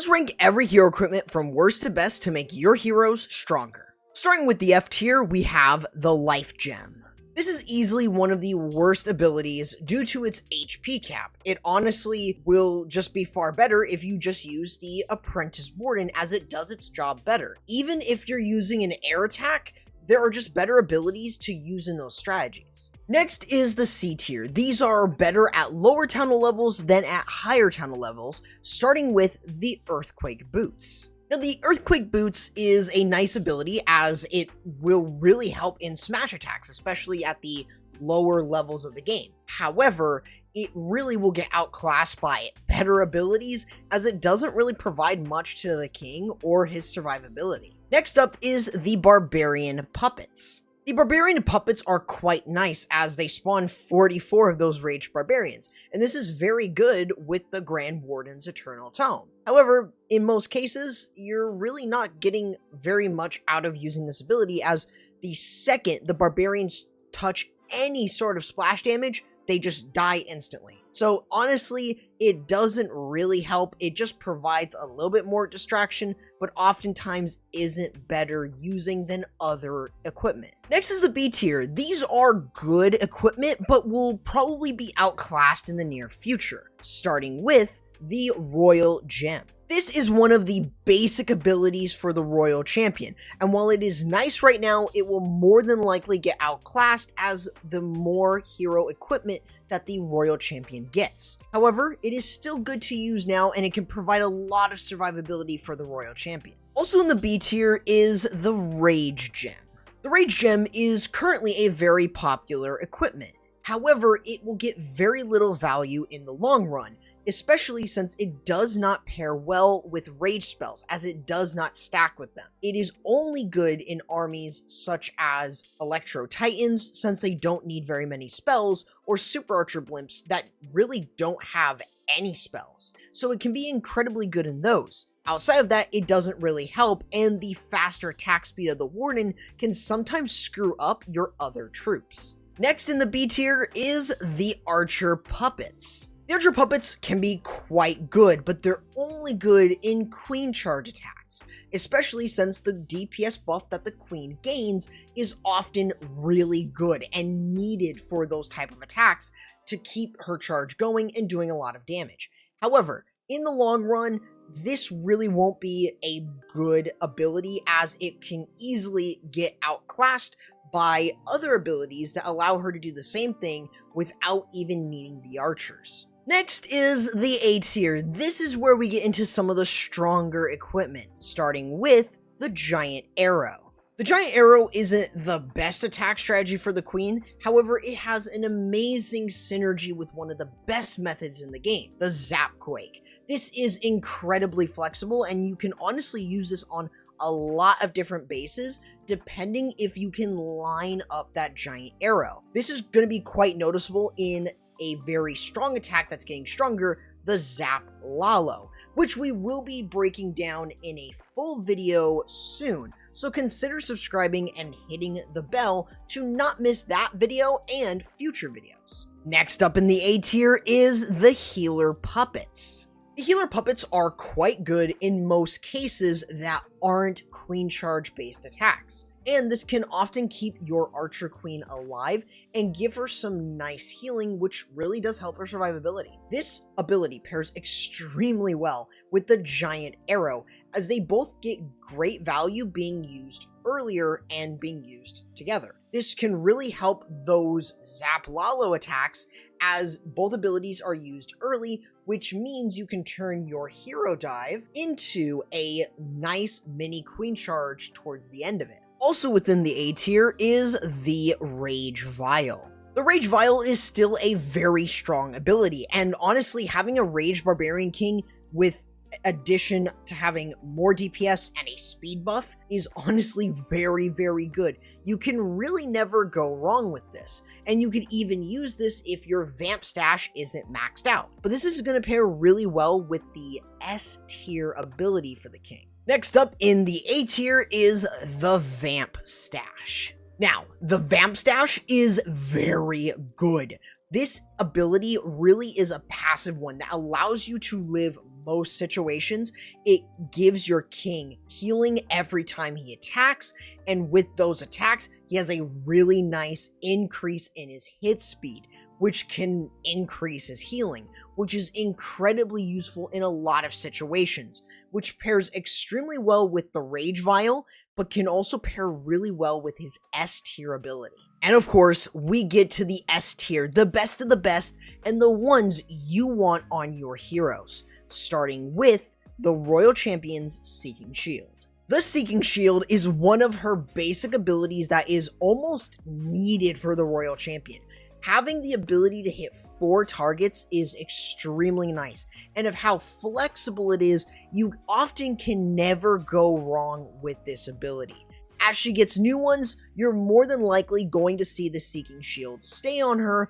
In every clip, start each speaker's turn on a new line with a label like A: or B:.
A: Let's rank every hero equipment from worst to best to make your heroes stronger. Starting with the F tier, we have the Life Gem. This is easily one of the worst abilities due to its HP cap. It honestly will just be far better if you just use the Apprentice Warden, as it does its job better. Even if you're using an air attack, there are just better abilities to use in those strategies. Next is the C tier. These are better at lower tunnel levels than at higher tunnel levels, starting with the Earthquake Boots. Now, the Earthquake Boots is a nice ability as it will really help in smash attacks, especially at the lower levels of the game. However, it really will get outclassed by better abilities as it doesn't really provide much to the king or his survivability. Next up is the Barbarian Puppets. The Barbarian Puppets are quite nice as they spawn 44 of those Raged Barbarians, and this is very good with the Grand Warden's Eternal Tome. However, in most cases, you're really not getting very much out of using this ability, as the second the Barbarians touch any sort of splash damage, they just die instantly. So honestly, it doesn't really help. It just provides a little bit more distraction, but oftentimes isn't better using than other equipment. Next is the B tier. These are good equipment, but will probably be outclassed in the near future, starting with the Royal Gem. This is one of the basic abilities for the Royal Champion, and while it is nice right now, it will more than likely get outclassed as the more hero equipment that the Royal Champion gets. However, it is still good to use now, and it can provide a lot of survivability for the Royal Champion. Also in the B tier is the Rage Gem. The Rage Gem is currently a very popular equipment. However, it will get very little value in the long run, especially since it does not pair well with rage spells, as it does not stack with them. It is only good in armies such as Electro Titans, since they don't need very many spells, or Super Archer Blimps that really don't have any spells, so it can be incredibly good in those. Outside of that, it doesn't really help, and the faster attack speed of the Warden can sometimes screw up your other troops. Next in the B tier is the Archer Puppets. The Archer Puppets can be quite good, but they're only good in Queen Charge attacks, especially since the DPS buff that the Queen gains is often really good and needed for those type of attacks to keep her charge going and doing a lot of damage. However, in the long run, this really won't be a good ability, as it can easily get outclassed by other abilities that allow her to do the same thing without even needing the archers. Next is the A tier. This is where we get into some of the stronger equipment, starting with the Giant Arrow. The Giant Arrow isn't the best attack strategy for the Queen, however, it has an amazing synergy with one of the best methods in the game, the Zapquake. This is incredibly flexible, and you can honestly use this on a lot of different bases, depending if you can line up that Giant Arrow. This is going to be quite noticeable in a very strong attack that's getting stronger, the Zap Lalo, which we will be breaking down in a full video soon, so consider subscribing and hitting the bell to not miss that video and future videos. Next up in the A tier is the Healer Puppets. The Healer Puppets are quite good in most cases that aren't Queen Charge based attacks, and this can often keep your Archer Queen alive and give her some nice healing, which really does help her survivability. This ability pairs extremely well with the Giant Arrow, as they both get great value being used earlier and being used together. This can really help those Zap Lalo attacks, as both abilities are used early, which means you can turn your hero dive into a nice mini Queen Charge towards the end of it. Also within the A tier is the Rage Vial. The Rage Vial is still a very strong ability, and honestly, having a Rage Barbarian King with addition to having more DPS and a speed buff is honestly very, very good. You can really never go wrong with this, and you could even use this if your Vampstash isn't maxed out. But this is going to pair really well with the S tier ability for the king. Next up in the A tier is the Vampstash. Now, the Vampstash is very good. This ability really is a passive one that allows you to live most situations, it gives your king healing every time he attacks, and with those attacks, he has a really nice increase in his hit speed, which can increase his healing, which is incredibly useful in a lot of situations, which pairs extremely well with the Rage Vial, but can also pair really well with his S tier ability. And of course, we get to the S tier, the best of the best, and the ones you want on your heroes, starting with the Royal Champion's Seeking Shield. The Seeking Shield is one of her basic abilities that is almost needed for the Royal Champion. Having the ability to hit 4 targets is extremely nice, and of how flexible it is, you often can never go wrong with this ability. As she gets new ones, you're more than likely going to see the Seeking Shield stay on her,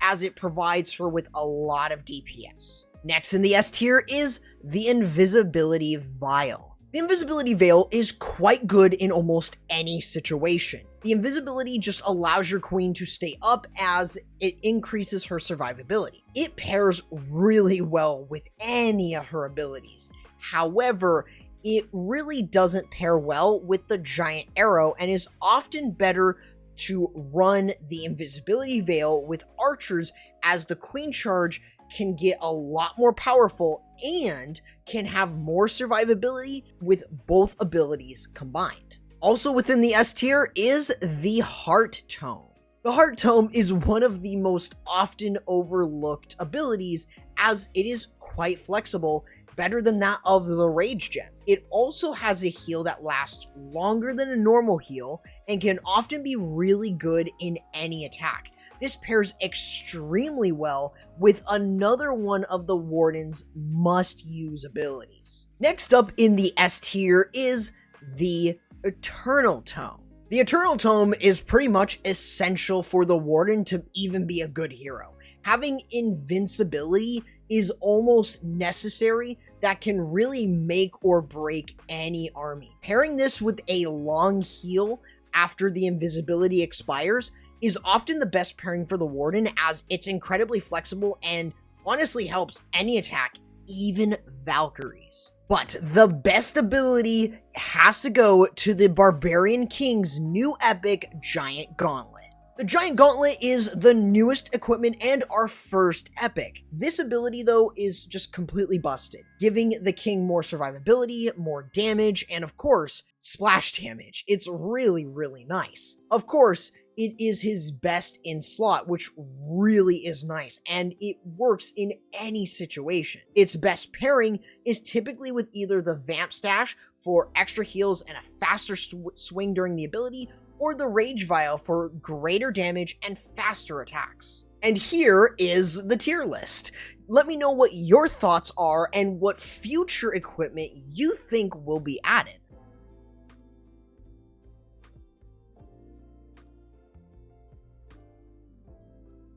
A: as it provides her with a lot of DPS. Next in the S tier is the Invisibility Vial. The Invisibility Veil is quite good in almost any situation. The invisibility just allows your queen to stay up as it increases her survivability. It pairs really well with any of her abilities. However, it really doesn't pair well with the giant arrow and is often better to run the Invisibility Veil with archers, as the queen charge can get a lot more powerful and can have more survivability with both abilities combined. Also within the S tier is the Heart Tome. The Heart Tome is one of the most often overlooked abilities, as it is quite flexible, better than that of the Rage Gem. It also has a heal that lasts longer than a normal heal and can often be really good in any attack. This pairs extremely well with another one of the Warden's must-use abilities. Next up in the S tier is the Eternal Tome. The Eternal Tome is pretty much essential for the Warden to even be a good hero. Having invincibility is almost necessary, that can really make or break any army. Pairing this with a long heal after the invisibility expires is often the best pairing for the Warden, as it's incredibly flexible and honestly helps any attack, even Valkyries. But the best ability has to go to the Barbarian King's new epic Giant Gauntlet. The Giant Gauntlet is the newest equipment and our first epic. This ability though is just completely busted, giving the king more survivability, more damage, and of course, splash damage. It's really, really nice. Of course, it is his best in slot, which really is nice, and it works in any situation. Its best pairing is typically with either the Vampstash for extra heals and a faster swing during the ability, or the Rage Vial for greater damage and faster attacks. And here is the tier list. Let me know what your thoughts are and what future equipment you think will be added.